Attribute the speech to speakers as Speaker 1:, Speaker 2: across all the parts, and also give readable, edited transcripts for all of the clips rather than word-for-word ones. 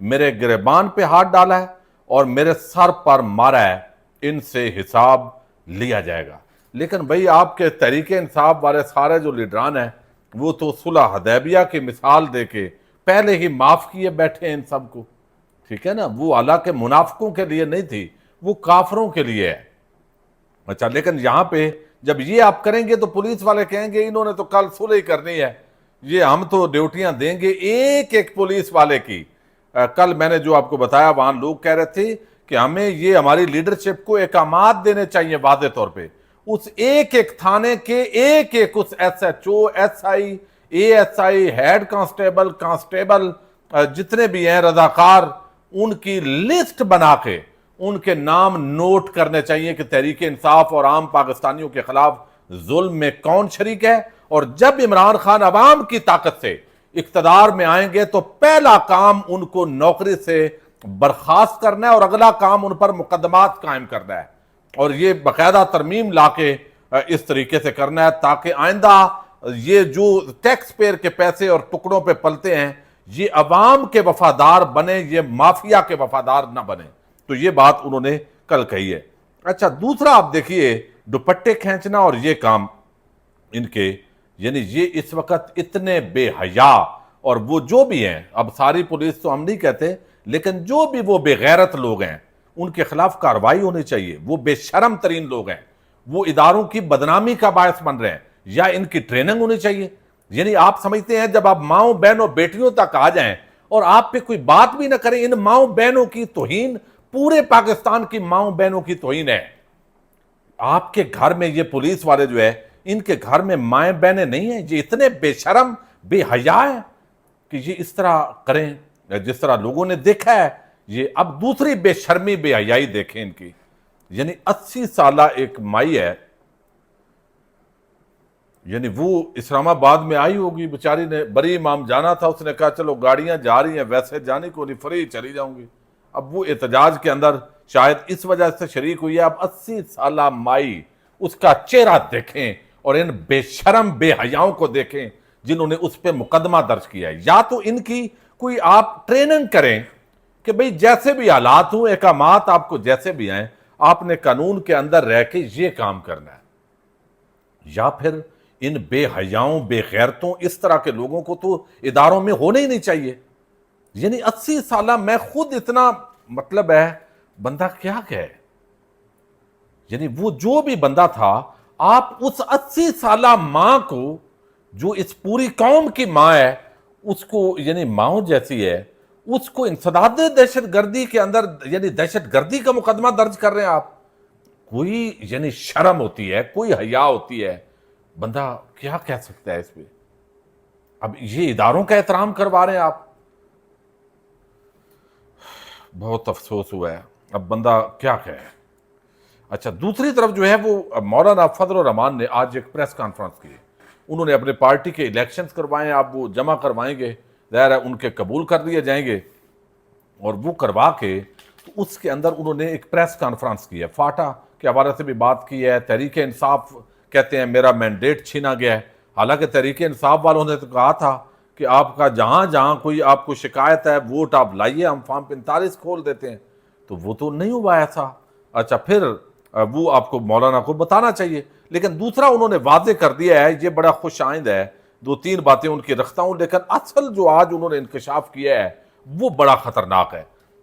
Speaker 1: میرے گریبان پہ ہاتھ ڈالا ہے اور میرے سر پر مارا ہے، ان سے حساب لیا جائے گا۔ لیکن بھئی آپ کے تحریک انصاف والے سارے جو لیڈران ہیں وہ تو صلح حدیبیہ کی مثال دے کے پہلے ہی معاف کیے بیٹھے ہیں ان سب کو، ٹھیک ہے نا۔ وہ حالانکہ منافقوں کے لیے نہیں تھی، وہ کافروں کے لیے ہے۔ اچھا، لیکن یہاں پہ جب یہ آپ کریں گے تو پولیس والے کہیں گے انہوں نے تو کل صلح ہی کرنی ہے، یہ ہم تو ڈیوٹیاں دیں گے ایک ایک پولیس والے کی۔ کل میں نے جو آپ کو بتایا وہاں لوگ کہہ رہے تھے کہ ہمیں یہ ہماری لیڈرشپ کو احکامات دینے چاہیے واضح طور پہ، اس ایک ایک تھانے کے ایک ایک اس S H O, S I, A S I, head constable جتنے بھی ہیں رضاکار، ان کی لسٹ بنا کے ان کے نام نوٹ کرنے چاہیے کہ تحریک انصاف اور عام پاکستانیوں کے خلاف ظلم میں کون شریک ہے۔ اور جب عمران خان عوام کی طاقت سے اقتدار میں آئیں گے تو پہلا کام ان کو نوکری سے برخاست کرنا ہے اور اگلا کام ان پر مقدمات قائم کرنا ہے، اور یہ باقاعدہ ترمیم لا کے اس طریقے سے کرنا ہے تاکہ آئندہ یہ جو ٹیکس پیئر کے پیسے اور ٹکڑوں پہ پلتے ہیں یہ عوام کے وفادار بنے، یہ مافیا کے وفادار نہ بنے۔ تو یہ بات انہوں نے کل کہی ہے۔ اچھا، دوسرا آپ دیکھیے دوپٹے کھینچنا اور یہ کام ان کے، یعنی یہ اس وقت اتنے بے حیا، اور وہ جو بھی ہیں، اب ساری پولیس تو ہم نہیں کہتے، لیکن جو بھی وہ بے غیرت لوگ ہیں ان کے خلاف کارروائی ہونی چاہیے۔ وہ بے شرم ترین لوگ ہیں، وہ اداروں کی بدنامی کا باعث بن رہے ہیں، یا ان کی ٹریننگ ہونی چاہیے۔ یعنی آپ سمجھتے ہیں جب آپ ماؤں بہنوں بیٹیوں تک آ جائیں اور آپ پہ کوئی بات بھی نہ کریں، ان ماؤں بہنوں کی توہین پورے پاکستان کی ماؤں بہنوں کی توہین ہے۔ آپ کے گھر میں یہ پولیس والے جو ہے ان کے گھر میں مائیں بہنیں نہیں ہیں، یہ اتنے بے شرم بے حیا ہیں کہ یہ اس طرح کریں جس طرح لوگوں نے دیکھا ہے۔ یہ اب دوسری بے شرمی بے حیائی دیکھیں ان کی، یعنی 80 سالہ ایک مائی ہے، یعنی وہ اسلام آباد میں آئی ہوگی بیچاری نے، بری امام جانا تھا، اس نے کہا چلو گاڑیاں جا رہی ہیں ویسے جانے کو نہیں، فری چلی جاؤں گی۔ اب وہ احتجاج کے اندر شاید اس وجہ سے شریک ہوئی ہے۔ اب 80 سالہ مائی، اس کا چہرہ دیکھیں اور ان بے شرم بے حیاؤں کو دیکھیں جنہوں نے اس پہ مقدمہ درج کیا ہے۔ یا تو ان کی کوئی آپ ٹریننگ کریں کہ بھئی جیسے بھی حالات ہوں، احکامات آپ کو جیسے بھی آئیں، آپ نے قانون کے اندر رہ کے یہ کام کرنا ہے۔ یا پھر ان بے حیاؤں بے غیرتوں اس طرح کے لوگوں کو تو اداروں میں ہونے ہی نہیں چاہیے۔ یعنی 80 سالہ، میں خود اتنا مطلب ہے بندہ کیا کہے، یعنی وہ جو بھی بندہ تھا، آپ اس 80 سالہ ماں کو جو اس پوری قوم کی ماں ہے، اس کو یعنی ماں جیسی ہے، اس کو انسداد دہشت گردی کے اندر، یعنی دہشت گردی کا مقدمہ درج کر رہے ہیں آپ۔ کوئی یعنی شرم ہوتی ہے، کوئی حیا ہوتی ہے، بندہ کیا کہہ سکتا ہے اس پہ؟ اب یہ اداروں کا احترام کروا رہے ہیں آپ، بہت افسوس ہوا ہے، اب بندہ کیا کہے۔ اچھا، دوسری طرف جو ہے وہ مولانا فضل الرحمان نے آج ایک پریس کانفرنس کی، انہوں نے اپنے پارٹی کے الیکشنز کروائے ہیں، اب وہ جمع کروائیں گے، ظاہر ہے ان کے قبول کر لیے جائیں گے، اور وہ کروا کے تو اس کے اندر انہوں نے ایک پریس کانفرنس کی ہے، فاٹا کے حوالے سے بھی بات کی ہے۔ تحریک انصاف کہتے ہیں میرا مینڈیٹ چھینا گیا ہے، حالانکہ تحریک انصاف والوں نے تو کہا تھا کہ آپ کا جہاں جہاں کوئی آپ کو شکایت ہے ووٹ آپ لائیے، ہم فارم 45 کھول دیتے ہیں، تو وہ تو نہیں ہوا ایسا۔ اچھا، پھر وہ آپ کو مولانا کو بتانا چاہیے۔ لیکن دوسرا انہوں نے واضح کر دیا ہے، یہ بڑا خوش آئند ہے، 2-3 باتیں ان کی رکھتا ہوں، لیکن اصل جو آج انہوں نے انکشاف کیا ہے وہ بڑا خطرناک ہے۔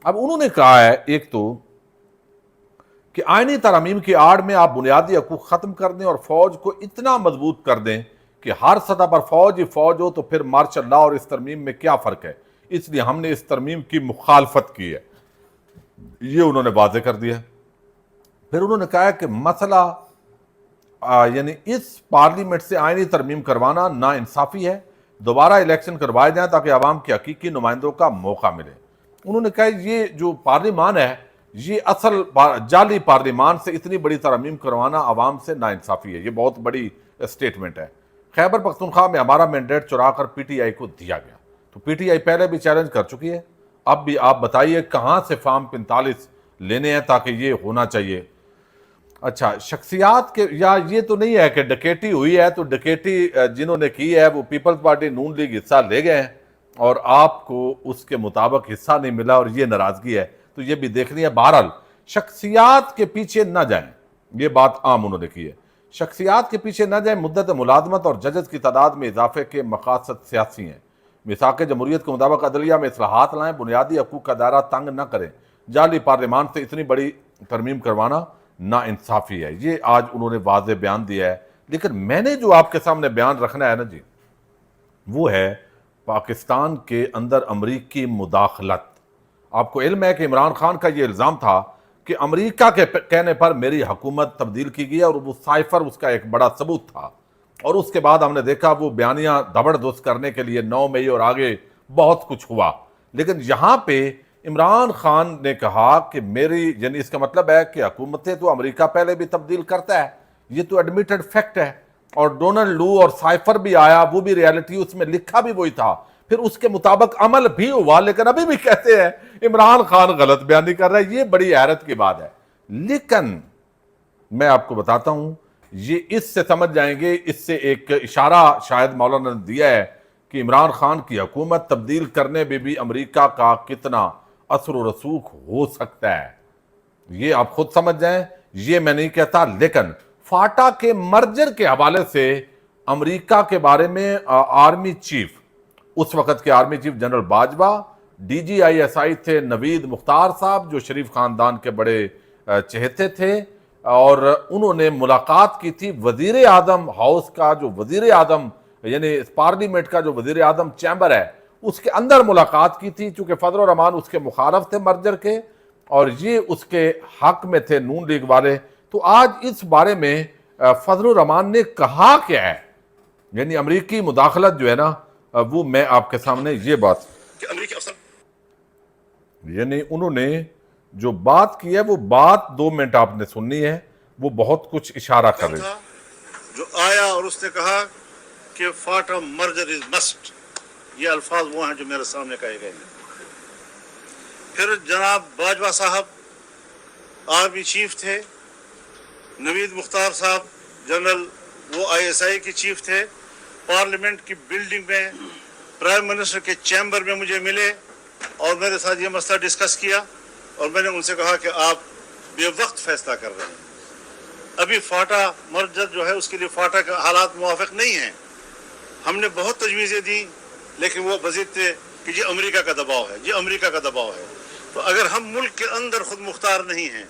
Speaker 1: اب انہوں نے کہا ہے ایک تو کہ آئینی ترامیم کی آڑ میں آپ بنیادی حقوق ختم کر دیں اور فوج کو اتنا مضبوط کر دیں کہ ہر سطح پر فوج ہی فوج ہو، تو پھر مارشل لاء اور اس ترمیم میں کیا فرق ہے، اس لیے ہم نے اس ترمیم کی مخالفت کی ہے، یہ انہوں نے واضح کر دیا۔ پھر انہوں نے کہا کہ مسئلہ یعنی اس پارلیمنٹ سے آئینی ترمیم کروانا نا انصافی ہے، دوبارہ الیکشن کروائے جائیں تاکہ عوام کے حقیقی نمائندوں کا موقع ملے۔ انہوں نے کہا یہ جو پارلیمان ہے، یہ اصل جعلی پارلیمان سے اتنی بڑی ترمیم کروانا عوام سے نا انصافی ہے، یہ بہت بڑی اسٹیٹمنٹ ہے۔ خیبر پختونخوا میں ہمارا مینڈیٹ چرا کر پی ٹی آئی کو دیا گیا، تو پی ٹی آئی پہلے بھی چیلنج کر چکی ہے، اب بھی آپ بتائیے کہاں سے فارم 45 لینے ہیں تاکہ یہ ہونا چاہیے۔ اچھا، شخصیات کے، یا یہ تو نہیں ہے کہ ڈکیٹی ہوئی ہے تو ڈکیٹی جنہوں نے کی ہے وہ پیپلز پارٹی نون لیگ حصہ لے گئے ہیں، اور آپ کو اس کے مطابق حصہ نہیں ملا اور یہ ناراضگی ہے تو یہ بھی دیکھنی ہے. بہرحال شخصیات کے پیچھے نہ جائیں, یہ بات عام انہوں نے کی ہے, شخصیات کے پیچھے نہ جائیں. مدت ملازمت اور ججز کی تعداد میں اضافے کے مقاصد سیاسی ہیں. میثاق جمہوریت کے مطابق عدلیہ میں اصلاحات لائیں, بنیادی حقوق کا دائرہ تنگ نہ کریں. جعلی پارلیمان سے اتنی بڑی ترمیم کروانا نا انصافی ہے. یہ آج انہوں نے واضح بیان دیا ہے. لیکن میں نے جو آپ کے سامنے بیان رکھنا ہے نا جی, وہ ہے پاکستان کے اندر امریکی مداخلت. آپ کو علم ہے کہ عمران خان کا یہ الزام تھا کہ امریکہ کے کہنے پر میری حکومت تبدیل کی گئی, اور وہ سائفر اس کا ایک بڑا ثبوت تھا. اور اس کے بعد ہم نے دیکھا وہ بیانیہ زبردست کرنے کے لیے 9 مئی اور آگے بہت کچھ ہوا. لیکن یہاں پہ عمران خان نے کہا کہ میری, یعنی اس کا مطلب ہے کہ حکومتیں تو امریکہ پہلے بھی تبدیل کرتا ہے, یہ تو ایڈمیٹڈ فیکٹ ہے. اور ڈونلڈ لو اور سائفر بھی آیا, وہ بھی ریالٹی, اس میں لکھا بھی وہی تھا, پھر اس کے مطابق عمل بھی ہوا. لیکن ابھی بھی کہتے ہیں عمران خان غلط بیانی کر رہا ہے. یہ بڑی حیرت کی بات ہے. لیکن میں آپ کو بتاتا ہوں, یہ اس سے سمجھ جائیں گے, اس سے ایک اشارہ شاید مولانا نے دیا ہے کہ عمران خان کی حکومت تبدیل کرنے میں بھی امریکہ کا کتنا اثر و رسوخ ہو سکتا ہے. یہ آپ خود سمجھ جائیں, یہ میں نہیں کہتا. لیکن فاٹا کے مرجر کے حوالے سے امریکہ کے بارے میں آرمی چیف, اس وقت کے army chief general Bajwa, D G I S I تھے نوید مختار صاحب جو شریف خاندان کے بڑے چہتے تھے, اور انہوں نے ملاقات کی تھی وزیر اعظم ہاؤس کا, جو وزیر اعظم یعنی پارلیمنٹ کا جو وزیر اعظم چیمبر ہے اس کے اندر ملاقات کی تھی. چونکہ فضل الرحمان اس کے مخالف تھے مرجر کے, اور یہ اس کے حق میں تھے نون لیگ والے. تو آج اس بارے میں فضل الرحمان نے کہا کیا ہے, یعنی امریکی مداخلت جو ہے نا, وہ میں آپ کے سامنے یہ بات, یعنی انہوں نے جو بات کی ہے وہ بات 2 منٹ آپ نے سننی ہے, وہ بہت کچھ اشارہ کر رہی ہے.
Speaker 2: جو آیا اور اس نے کہا کہ فاٹا مرجر از مسٹ, یہ الفاظ وہ ہیں جو میرے سامنے کہے گئے ہیں. پھر جناب باجوہ صاحب آرمی چیف تھے, نوید مختار صاحب جنرل وہ آئی ایس آئی کے چیف تھے, پارلیمنٹ کی بلڈنگ میں پرائم منسٹر کے چیمبر میں مجھے ملے اور میرے ساتھ یہ مسئلہ ڈسکس کیا, اور میں نے ان سے کہا کہ آپ بے وقت فیصلہ کر رہے ہیں. ابھی فاٹا مرجر جو ہے اس کے لیے فاٹا کا حالات موافق نہیں ہیں. ہم نے بہت تجویزیں دیں لیکن وہ مزید تھے کہ یہ امریکہ کا دباؤ ہے, یہ امریکہ کا دباؤ ہے. تو اگر ہم ملک کے اندر خود مختار نہیں ہیں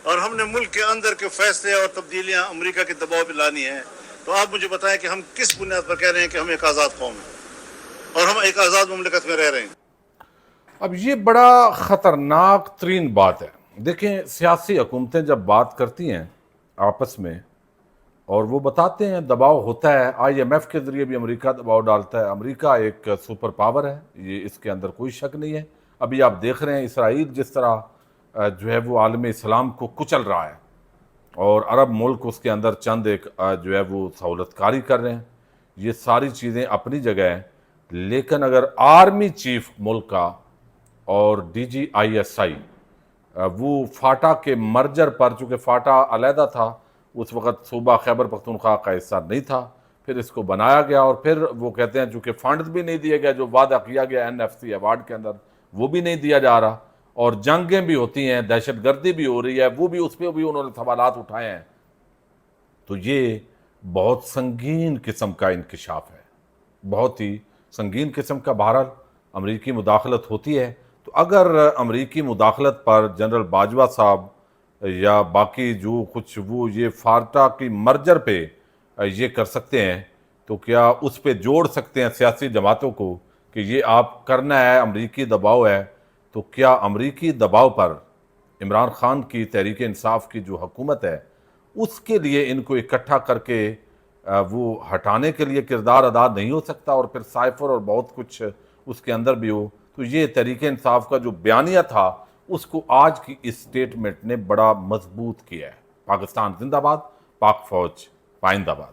Speaker 2: اور ہم نے ملک کے اندر کے فیصلے اور تبدیلیاں امریکہ کے دباؤ پہ لانی ہیں, تو آپ مجھے بتائیں کہ ہم کس بنیاد پر کہہ رہے ہیں کہ ہم ایک آزاد قوم ہیں اور ہم ایک آزاد مملکت میں رہ رہے ہیں.
Speaker 1: اب یہ بڑا خطرناک ترین بات ہے. دیکھیں سیاسی حکومتیں جب بات کرتی ہیں آپس میں اور وہ بتاتے ہیں دباؤ ہوتا ہے, آئی ایم ایف کے ذریعے بھی امریکہ دباؤ ڈالتا ہے, امریکہ ایک سپر پاور ہے, یہ اس کے اندر کوئی شک نہیں ہے. ابھی آپ دیکھ رہے ہیں اسرائیل جس طرح جو ہے وہ عالم اسلام کو کچل رہا ہے, اور عرب ملک اس کے اندر چند ایک جو ہے وہ سہولت کاری کر رہے ہیں. یہ ساری چیزیں اپنی جگہ ہیں. لیکن اگر آرمی چیف ملک کا اور ڈی جی آئی ایس آئی وہ فاٹا کے مرجر پر, چونکہ فاٹا علیحدہ تھا اس وقت, صوبہ خیبر پختونخوا کا حصہ نہیں تھا, پھر اس کو بنایا گیا, اور پھر وہ کہتے ہیں چونکہ فنڈز بھی نہیں دیے گئے جو وعدہ کیا گیا این ایف سی ایوارڈ کے اندر, وہ بھی نہیں دیا جا رہا, اور جنگیں بھی ہوتی ہیں, دہشت گردی بھی ہو رہی ہے, وہ بھی اس پہ بھی انہوں نے سوالات اٹھائے ہیں. تو یہ بہت سنگین قسم کا انکشاف ہے, بہت ہی سنگین قسم کا. بہرحال امریکی مداخلت ہوتی ہے, تو اگر امریکی مداخلت پر جنرل باجوہ صاحب یا باقی جو کچھ وہ یہ فاٹا کی مرجر پہ یہ کر سکتے ہیں, تو کیا اس پہ جوڑ سکتے ہیں سیاسی جماعتوں کو کہ یہ آپ کرنا ہے, امریکی دباؤ ہے, تو کیا امریکی دباؤ پر عمران خان کی تحریک انصاف کی جو حکومت ہے اس کے لیے ان کو اکٹھا کر کے وہ ہٹانے کے لیے کردار ادا نہیں ہو سکتا, اور پھر سائفر اور بہت کچھ اس کے اندر بھی ہو. تو یہ تحریک انصاف کا جو بیانیہ تھا اس کو آج کی اس سٹیٹمنٹ نے بڑا مضبوط کیا ہے. پاکستان زندہ باد, پاک فوج پائندہ باد.